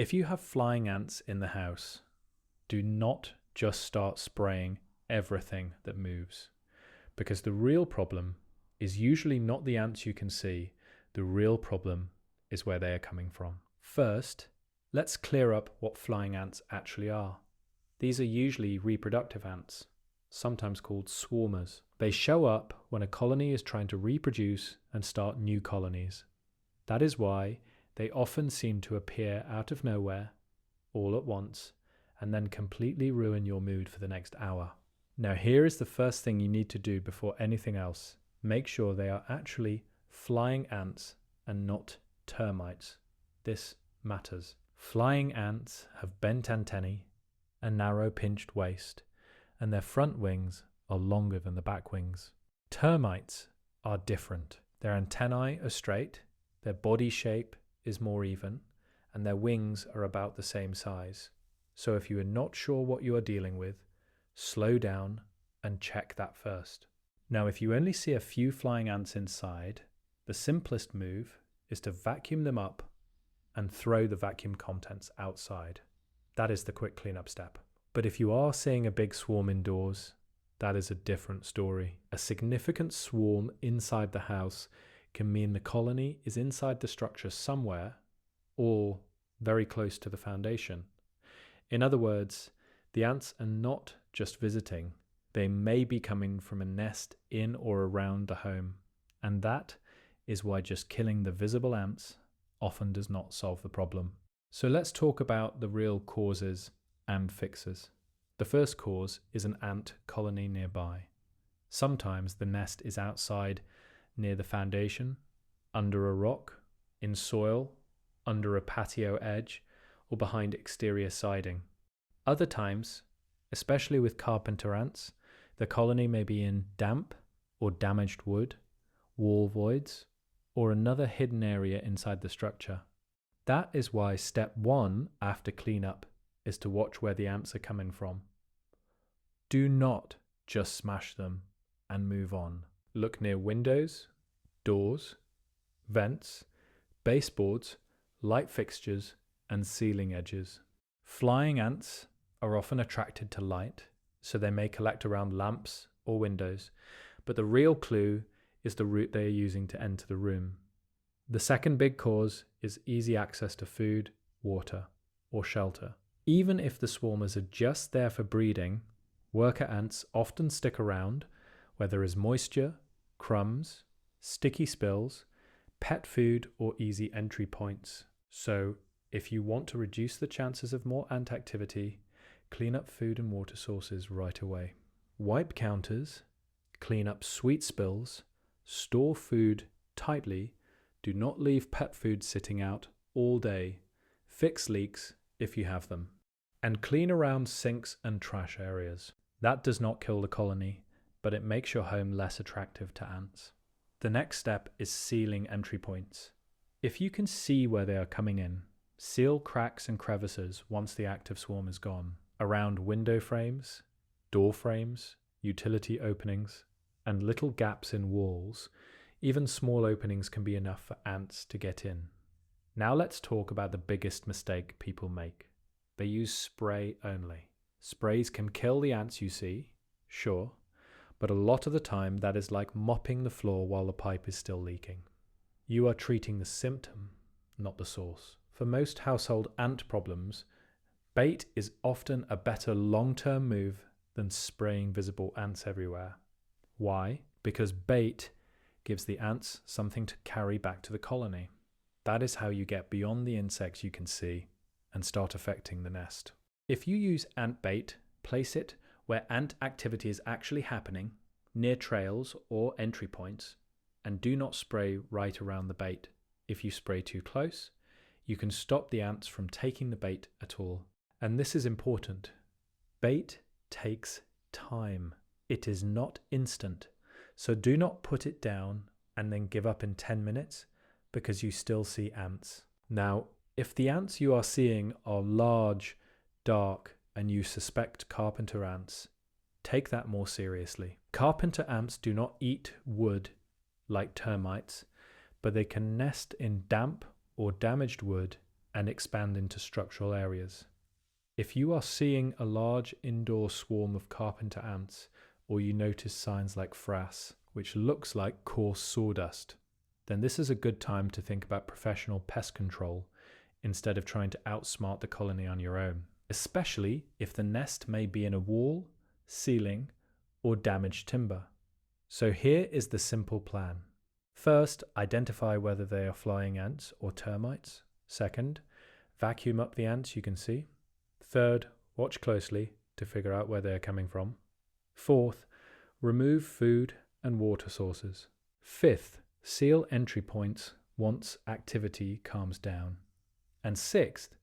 If you have flying ants in the house, do not just start spraying everything that moves, because the real problem is usually not the ants you can see. The real problem is where they are coming from. First, let's clear up what flying ants actually are. These are usually reproductive ants, sometimes called swarmers. They show up when a colony is trying to reproduce and start new colonies. That is why they often seem to appear out of nowhere, all at once, and then completely ruin your mood for the next hour. Now here is the first thing you need to do before anything else. Make sure they are actually flying ants and not termites. This matters. Flying ants have bent antennae, a narrow pinched waist, and their front wings are longer than the back wings. Termites are different. Their antennae are straight, their body shape is more even, and their wings are about the same size. So if you are not sure what you are dealing with, slow down and check that first. Now, if you only see a few flying ants inside, the simplest move is to vacuum them up and throw the vacuum contents outside. That is the quick cleanup step. But if you are seeing a big swarm indoors, that is a different story. A significant swarm inside the house can mean the colony is inside the structure somewhere or very close to the foundation. In other words, the ants are not just visiting. They may be coming from a nest in or around the home, and that is why just killing the visible ants often does not solve the problem. So let's talk about the real causes and fixes. The first cause is an ant colony nearby. Sometimes the nest is outside near the foundation, under a rock, in soil, under a patio edge, or behind exterior siding. Other times, especially with carpenter ants, the colony may be in damp or damaged wood, wall voids, or another hidden area inside the structure. That is why step 1 after cleanup is to watch where the ants are coming from. Do not just smash them and move on. Look near windows, doors, vents, baseboards, light fixtures, and ceiling edges. Flying ants are often attracted to light, so they may collect around lamps or windows, but the real clue is the route they are using to enter the room. The second big cause is easy access to food, water, or shelter. Even if the swarmers are just there for breeding, worker ants often stick around where there is moisture, crumbs, sticky spills, pet food, or easy entry points. So, if you want to reduce the chances of more ant activity, clean up food and water sources right away. Wipe counters, clean up sweet spills, store food tightly, do not leave pet food sitting out all day, fix leaks if you have them, and clean around sinks and trash areas. That does not kill the colony, but it makes your home less attractive to ants. The next step is sealing entry points. If you can see where they are coming in, seal cracks and crevices once the active swarm is gone, around window frames, door frames, utility openings, and little gaps in walls. Even small openings can be enough for ants to get in. Now let's talk about the biggest mistake people make. They use spray only. Sprays can kill the ants you see, sure, but a lot of the time that is like mopping the floor while the pipe is still leaking. You are treating the symptom, not the source. For most household ant problems, bait is often a better long-term move than spraying visible ants everywhere. Why? Because bait gives the ants something to carry back to the colony. That is how you get beyond the insects you can see and start affecting the nest. If you use ant bait, place it where ant activity is actually happening, near trails or entry points, and do not spray right around the bait. If you spray too close, you can stop the ants from taking the bait at all. And this is important. Bait takes time. It is not instant. So do not put it down and then give up in 10 minutes because you still see ants. Now, if the ants you are seeing are large, dark, and you suspect carpenter ants, take that more seriously. Carpenter ants do not eat wood like termites, but they can nest in damp or damaged wood and expand into structural areas. If you are seeing a large indoor swarm of carpenter ants, or you notice signs like frass, which looks like coarse sawdust, then this is a good time to think about professional pest control instead of trying to outsmart the colony on your own, especially if the nest may be in a wall, ceiling, or damaged timber. So here is the simple plan. First, identify whether they are flying ants or termites. Second, vacuum up the ants you can see. Third, watch closely to figure out where they are coming from. Fourth, remove food and water sources. Fifth, seal entry points once activity calms down. And sixth,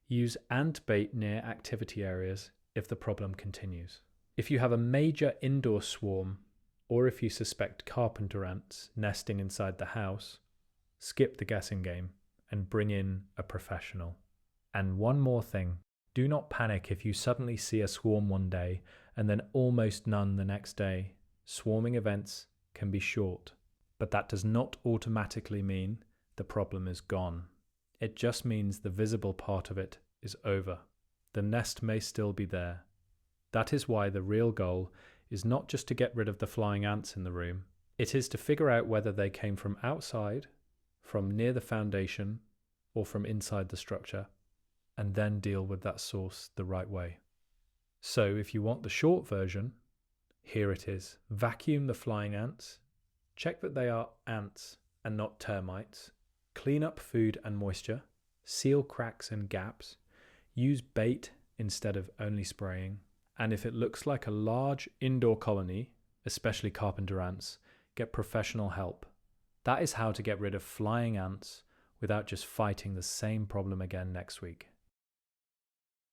use ant bait near activity areas if the problem continues. If you have a major indoor swarm, or if you suspect carpenter ants nesting inside the house, skip the guessing game and bring in a professional. And one more thing, do not panic if you suddenly see a swarm one day and then almost none the next day. Swarming events can be short, but that does not automatically mean the problem is gone. It just means the visible part of it is over. The nest may still be there. That is why the real goal is not just to get rid of the flying ants in the room. It is to figure out whether they came from outside, from near the foundation, or from inside the structure, and then deal with that source the right way. So if you want the short version, here it is. Vacuum the flying ants. Check that they are ants and not termites. Clean up food and moisture. Seal cracks and gaps. Use bait instead of only spraying. And if it looks like a large indoor colony, especially carpenter ants, get professional help. That is how to get rid of flying ants without just fighting the same problem again next week.